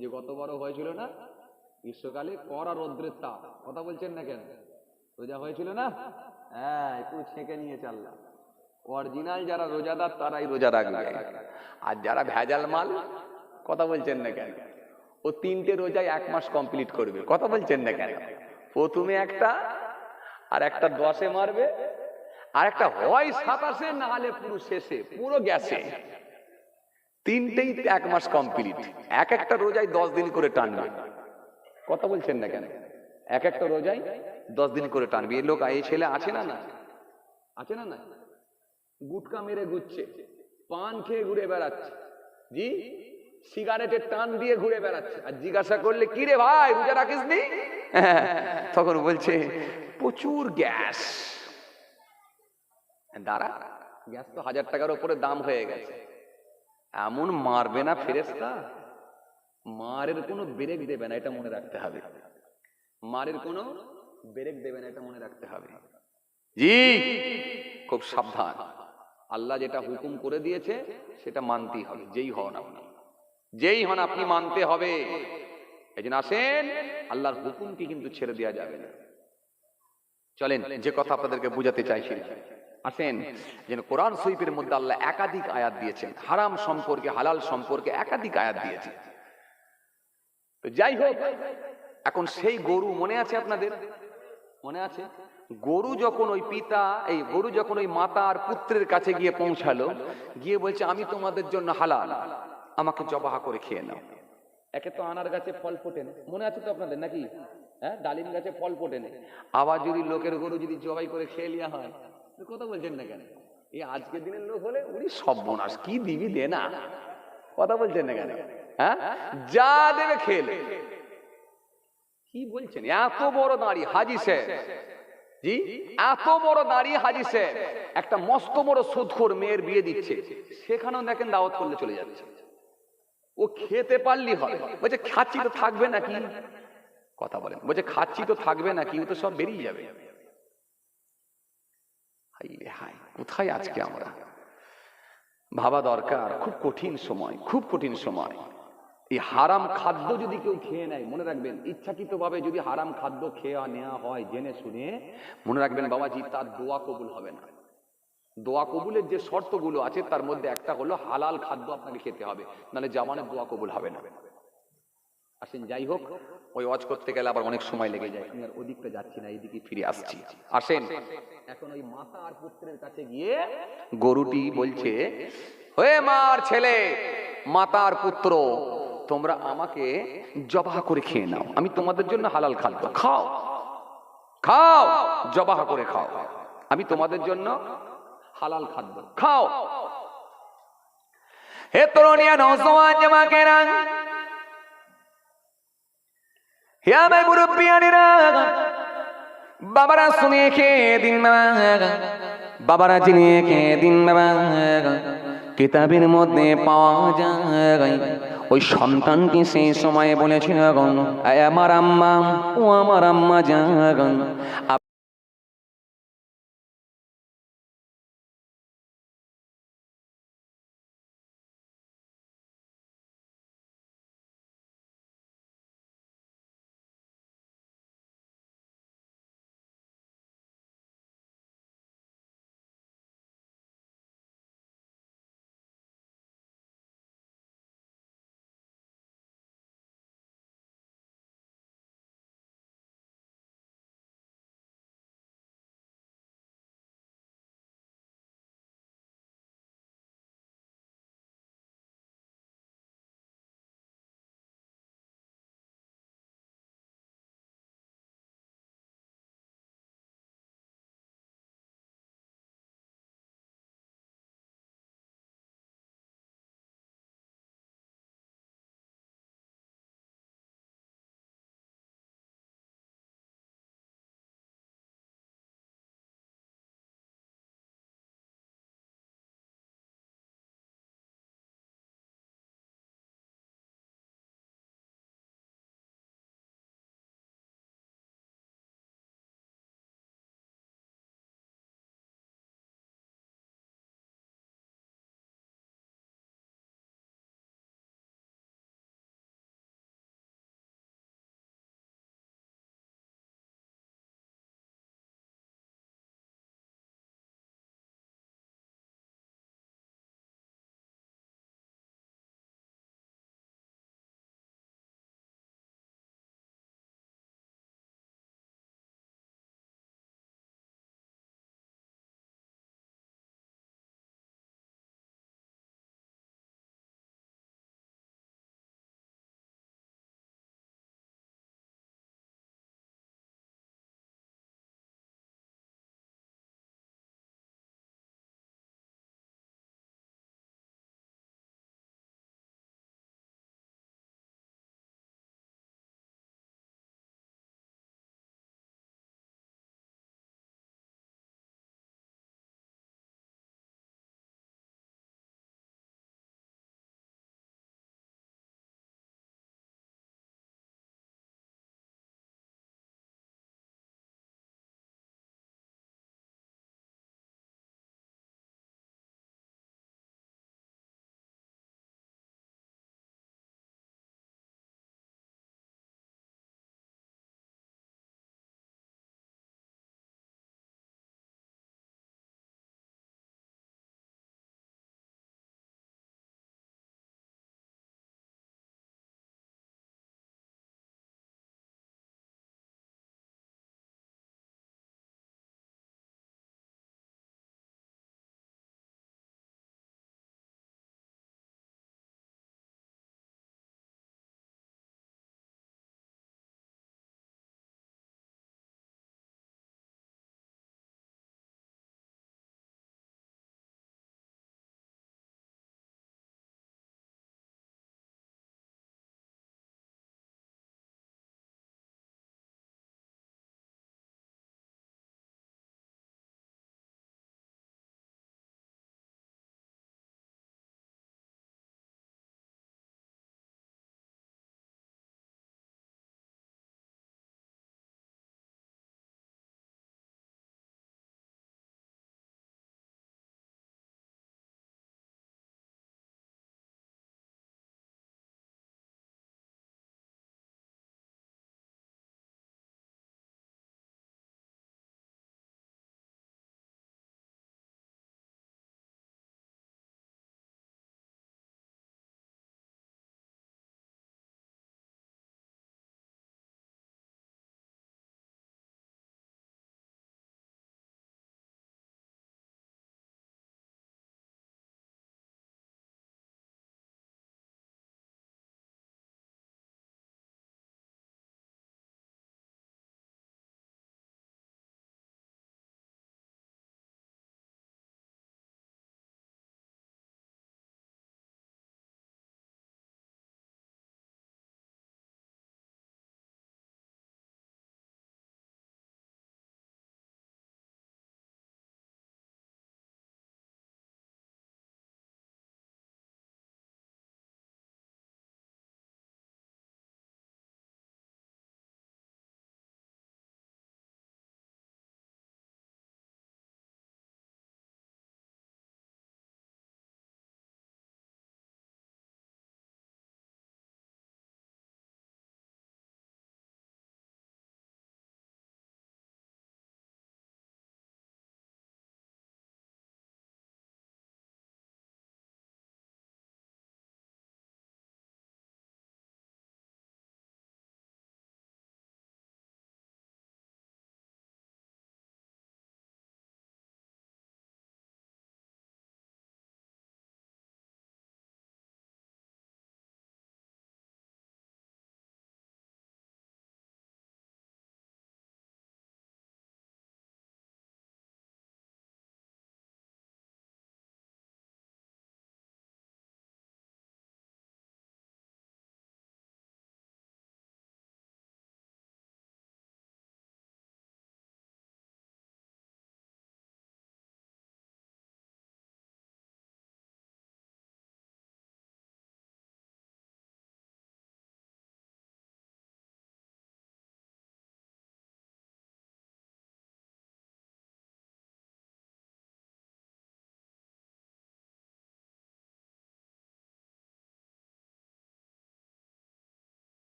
এই যে গত বড় হয়েছিল না গ্রীষ্মকালে কড়া রৌদ্রের তাপ, কথা বলছেন না কেন? রোজা হয়েছিল না? হ্যাঁ, একটু ছেঁকে নিয়ে চাললাম। অরিজিনাল যারা রোজাদার তারাই রোজা রাখবে, আর যারা ভেজাল মাল, কথা বলছেন না কেন, ও 3টে রোজায় 1 মাস কমপ্লিট করবে, কথা বলছেন না কেন? প্রথমে একটা, আর একটা 10-এ মারবে, আর একটা হয় 27-এ, না হলে পুরো শেষে, পুরো গেছে। 3টেই 1 মাস কমপ্লিট। একটা রোজায় 10 দিন করে টানবে, কথা বলছেন না কেন? একটা রোজায় 10 দিন করে টানবে। এই লোক, এই ছেলে আছে না? না আছে না? না, গুটকা মেরে ঘুরছে, পান খেয়ে ঘুরে বেড়াচ্ছে, জি, সিগারেটের টান দিয়ে ঘুরে বেড়াচ্ছে। আর জিজ্ঞাসা করলে কি রে ভাই রোজা রাখিস নি, তখন বলছে প্রচুর গ্যাস। দাঁড়া, গ্যাস তো 1000 টাকার উপরে দাম হয়ে গেছে। এমন মারবে না ফেরেশতা, মারের কোনো ব্রেক দেবে না, এটা মনে রাখতে হবে। মারের কোনো ব্রেক দেবে না, এটা মনে রাখতে হবে। জি, খুব সাবধান। আল্লাহ যেটা হুকুম করে দিয়েছে সেটা মানতেই হবে, যেই হন আপনি, যেই হন আপনি মানতে হবে। এই জন্য আসেন, আল্লাহর হুকুমকে কিন্তু ছেড়ে দেওয়া যাবে না। চলেন, যে কথা আপনাদেরকে বুঝাতে চাইছি, আসেন, যেন কোরআন শরীফের মধ্যে আল্লাহ একাধিক আয়াত দিয়েছেন, হারাম সম্পর্কে হালাল সম্পর্কে একাধিক আয়াত দিয়েছে। তো যাই হোক, এখন সেই গরু মনে আছে আপনাদের? মনে আছে? গরু যখন ওই পিতা, এই গরু যখন ওই মাতা আর পুত্রের কাছে গিয়ে পৌঁছালো, গিয়ে বলছে আমি তোমাদের জন্য হালাল, আমাকে জবাহ করে খেয়ে নাও। একে তো আনার গাছে ফল ফোটে না, মনে আছে তো আপনাদের নাকি? হ্যাঁ, ডালিম গাছে ফল ফোটে না। আবার যদি লোকের গরু যদি জবাই করে খেয়ে নেওয়া হয়, কথা বলছেন না কেন? এই আজকের দিনের লোক হলে উনি সর্বনাশ, কি দিবি দে না, কথা বলছেন না কেন? হ্যাঁ, যা দেবে খেলে। কি বলছেন? এত বড় দাঁড়ি হাজি সাহেব, জি, এত বড় দাঁড়িয়ে হাজি সাহেব একটা মস্ত বড় সুদখোর মেয়ের বিয়ে দিচ্ছে, সেখানেও দেখেন দাওয়াত করলে চলে যাচ্ছে। ও খেতে পারলি হয়, বলছে খাচ্ছি তো থাকবে নাকি, কথা বলেন, বলছে খাচ্ছি তো থাকবে নাকি, ও তো সব বেরিয়ে যাবে। হায়, কোথায় আজকে আমরা? ভাবা দরকার, খুব কঠিন সময়, খুব কঠিন সময়। এই হারাম খাদ্য যদি কেউ খেয়ে নেয়, মনে রাখবেন, ইচ্ছাকৃত ভাবে যদি হারাম খাদ্য খেয়ে নেওয়া হয় জেনে শুনে, মনে রাখবেন বাবাজি, তার দোয়া কবুল হবে না। দোয়া কবুলের যে শর্তগুলো আছে তার মধ্যে একটা হলো হালাল খাদ্য আপনাকে খেতে হবে, নাহলে জামানের দোয়া কবুল হবে না। আসেন, যাই হোক, ওই ওয়াজ করতে গেলে আবার অনেক সময় লেগে যায়, আমি আর ওদিকটা যাচ্ছি না, এইদিকে ফিরে আসছি। আসেন, এখন ওই মাতা আর পুত্রের কাছে গিয়ে গরুটি বলছে, হে মার ছেলে, মাতা আর পুত্র, তোমরা আমাকে জবাহ করে খেয়ে নাও, আমি তোমাদের জন্য হালাল খাদ্য, খাও খাও, জবাহ করে খাও, আমি তোমাদের জন্য হালাল খাদ্য খাও। হে তরুণিয়া নওজওয়ান জামাকেরা, হে আমার মুরব্বিয়ানেরা, বাবারা শুনে খেয়ে দিন বাবা, বাবারা জেনে খেয়ে দিন বাবা। কিতাবের মধ্যে পাওয়া যায় ওই সন্তানকে সেই সময় বলেছিল, আমার আম্মা, ও আমার আম্মা জান,